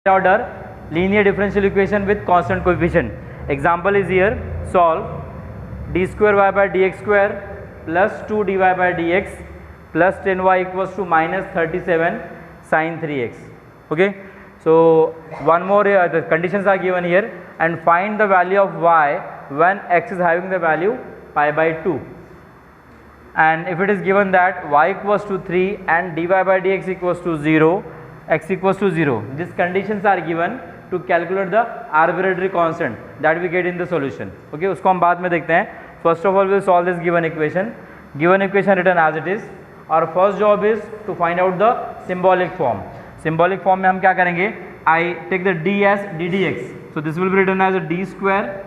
order linear differential equation with constant coefficient. Example is here, solve d square y by dx square plus 2 dy by dx plus 10y equals to minus 37 sin 3x. Okay, so one more the conditions are given here, and find the value of y when x is having the value pi by 2, and if it is given that y equals to 3 and dy by dx equals to 0, x equals to 0, these conditions are given to calculate the arbitrary constant that we get in the solution. Okay, उसको हम बाद में देखते हैं. First of all, we will solve this given equation. Given equation written as it is. Our first job is to find out the symbolic form. Symbolic form में हम क्या करेंगे? I take the d as d dx. So this will be written as a d square.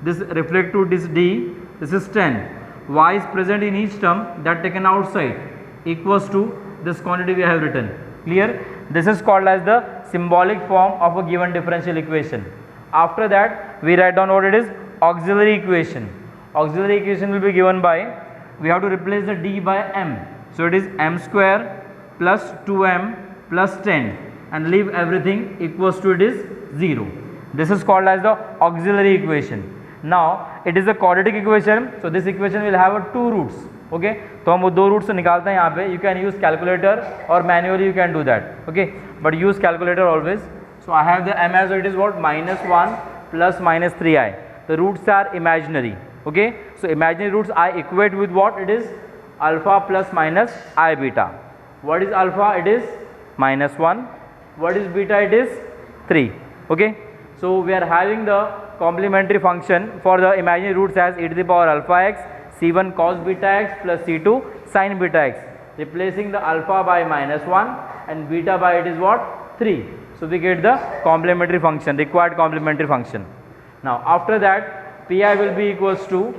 This reflect to this d. This is 10. Y is present in each term that taken outside equals to this quantity we have written. Clear? This is called as the symbolic form of a given differential equation. After that, we write down what it is, auxiliary equation. Auxiliary equation will be given by, we have to replace the d by m. So it is m square plus 2m plus 10 and leave everything equals to it is 0. This is called as the auxiliary equation. Now it is a quadratic equation, so this equation will have two roots. Okay, तो हम वो दो root से निकालते हैं यहाँ पे. You can use calculator or manually you can do that. Okay, but use calculator always. So I have the m as it is what, minus 1 plus minus 3i. The roots are imaginary. Okay, so imaginary roots I equate with what? It is alpha plus minus I beta. What is alpha? It is minus 1. What is beta? It is 3. Okay, so we are having the complementary function for the imaginary roots as e to the power alpha x, c1 cos beta x plus c2 sin beta x, replacing the alpha by minus 1 and beta by it is what, 3. So we get the complementary function, required complementary function. Now after that, pi will be equals to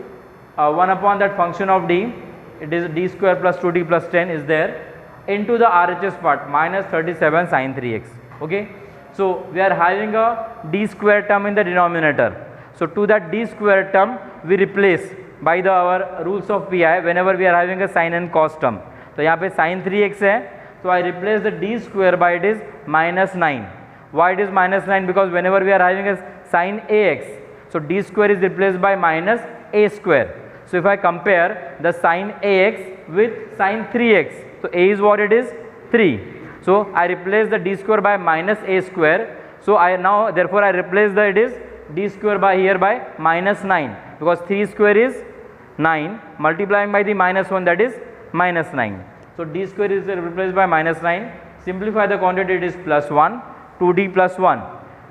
1 upon that function of d, it is d square plus 2d plus 10 is there, into the RHS part minus 37 sin 3x. Okay, so we are having a d square term in the denominator. So to that d square term we replace by the our rules of pi whenever we are having a sin and cos term. तो यहाँ पे sin 3x है, so I replace the d square by it is minus 9. Why it is minus 9? Because whenever we are having a sin ax, so d square is replaced by minus a square. So if I compare the sin ax with sin 3x, so a is what it is, 3. So I replace the d square by minus a square. So I now therefore I replace the it is d square by here by minus 9, because 3 square is 9 multiplying by the minus 1, that is minus 9. So d square is replaced by minus 9. Simplify the quantity, it is plus 1, 2d plus 1.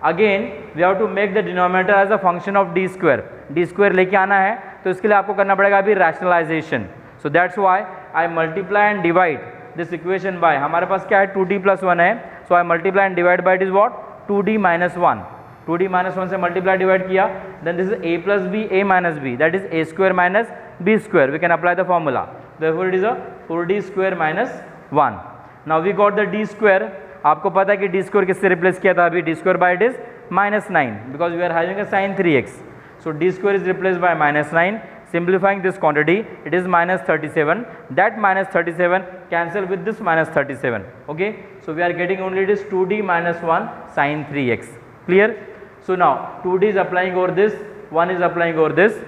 Again we have to make the denominator as a function of d square. d square लेके आना है तो इसके लिए आपको करना पड़ेगा अभी rationalization. So that's why I multiply and divide this equation by, हमारे पास क्या है, 2d plus 1 है. So I multiply and divide by it is what, 2d minus 1. 2d minus 1 से multiply divide किया, then this is a plus b, a minus b, that is a square minus b square. We can apply the formula. Therefore it is a 4d square minus 1. Now we got the d square. आपको पता है कि d square किससे replace किया था अभी, d square by it is minus 9, because we are having a sin 3x. So d square is replaced by minus 9. Simplifying this quantity, it is minus 37. That minus 37 cancel with this minus 37. Okay, so we are getting only it is 2d minus 1 sin 3x. Clear? So now 2d is applying over this, 1 is applying over this.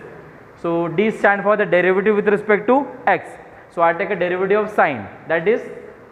So d stand for the derivative with respect to x. So I take a derivative of sine, that is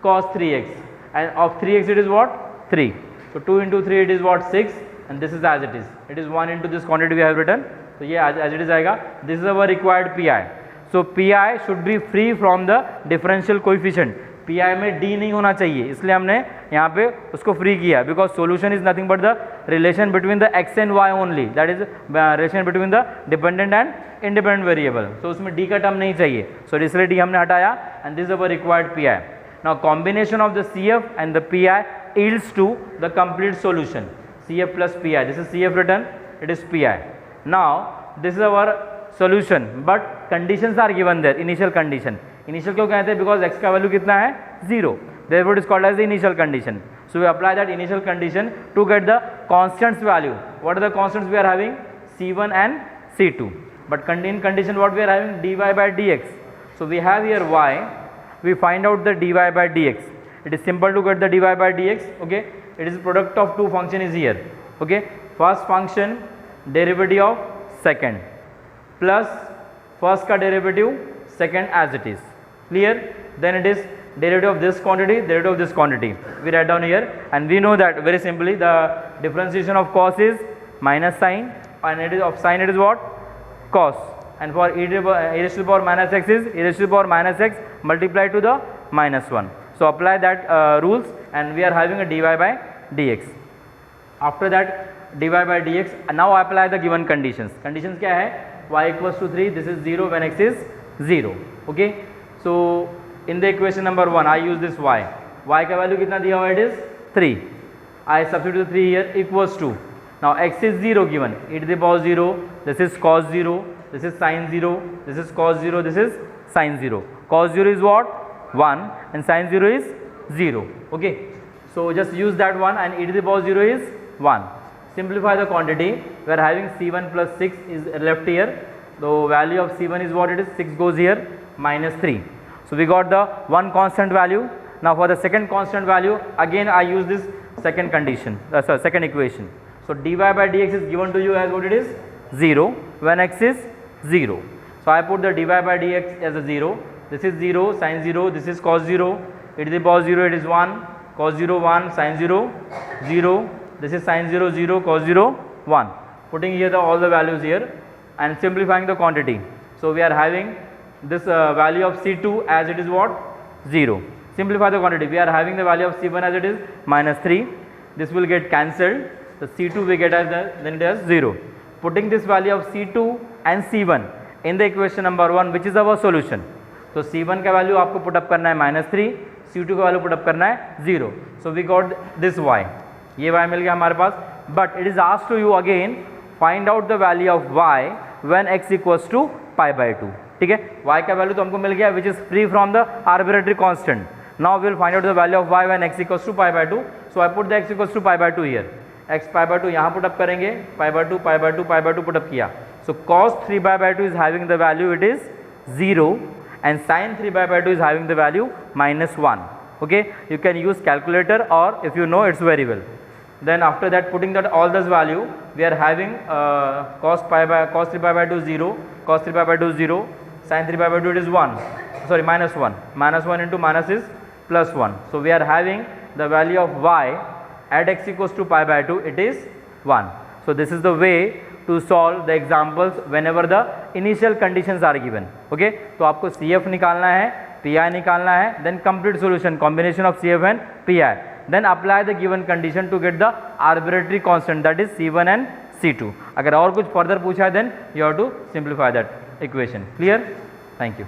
cos 3x, and of 3x it is what, 3. So 2 into 3 it is what, 6, and this is as it is. It is 1 into this quantity we have written. So yeah, as it is आएगा. This is our required pi. So pi should be free from the differential coefficient. pi में d नहीं होना चाहिए, इसलिए हमने यहाँ पे उसको free किया, because solution is nothing but the relation between the x and y only, that is relation between the dependent and independent variable. So उसमें d का term नहीं चाहिए, so इसलिए d हमने हटाया, and this is our required pi. Now combination of the CF and the pi yields to the complete solution. CF plus pi, this is CF written, it is pi. Now this is our solution, but conditions are given there. Initial condition. Initial क्यों कहते हैं? Because x का value कितना है? 0. Therefore it is called as the initial condition. So we apply that initial condition to get the constants value. What are the constants we are having? C1 and C2. But in condition what we are having? dy by dx. So we have here y. We find out the dy by dx. It is simple to get the dy by dx. Okay. it is product of two function is here. Okay, first function derivative of second plus first का derivative second as it is. Clear? Then it is derivative of this quantity, derivative of this quantity. We write down here, and we know that very simply the differentiation of cos is minus sine, and it is of sine it is what? Cos. And for e to the power minus x is e to the power minus x multiplied to the minus 1. So apply that rules, and we are having a dy by dx. After that dy by dx, now apply the given conditions. Conditions क्या है? Y equals to 3, this is 0 when x is 0. Okay, so in the equation number 1 I use this y का value कितना दिया हुआ? It is 3. I substitute 3 here equals to, now x is 0 given, e to the power 0, this is cos 0, this is sin 0, this is cos 0, this is sin 0. Cos 0 is what? 1 and sin 0 is 0. Okay, so just use that one, and e to the power 0 is 1. Simplify the quantity. We are having c1 plus 6 is left here. The value of c1 is what it is? 6 goes here, minus 3. So we got the one constant value. Now for the second constant value, again I use this second condition, second equation. So dy by dx is given to you as what it is? 0 when x is 0. So I put the dy by dx as a 0. This is 0, sin 0, this is cos 0, e to the power 0 it is 1, cos 0 1, sin 0 0, this is sin 0 0, cos 0 1. Putting here all the values here and simplifying the quantity. So we are having this value of c2 as it is what? 0. Simplify the quantity. We are having the value of c1 as it is minus 3. This will get cancelled. The c2 we get as then it as 0. Putting this value of c2 and c1 in the equation number 1, which is our solution. तो c1 का value आपको put up करना है minus 3, c2 का value put up करना है 0. So we got this y, ये y मिल गया हमारे पास. But it is asked to you again find out the value of y when x equals to pi by 2. ठीक है, y का वैल्यू तो हमको मिल गया which is free from the arbitrary constant. Now we will find out the value of y when x equals to pi by 2. So I put the x equals to pi by 2 here. x pi by 2 यहाँ put up करेंगे, pi by 2 pi by 2 pi by 2 put up किया. So cos 3 pi by 2 is having the value it is 0 and sin 3 by 2 is having the value minus 1. Okay, you can use calculator, or if you know it's very well. Then after that, putting that all this value, we are having cos 3 by 2 is 0, cos 3 by 2 is 0, sin 3 by 2 it is 1, sorry minus 1, minus 1 into minus is plus 1. So we are having the value of y at x equals to pi by 2, it is 1. So this is the way to solve the examples whenever the initial conditions are given. Okay, तो आपको CF निकालना है, PI निकालना है, then complete solution combination of CF and PI, then apply the given condition to get the arbitrary constant, that is C1 and C2. अगर और कुछ further पूछा है then you have to simplify that equation. Clear? Thank you.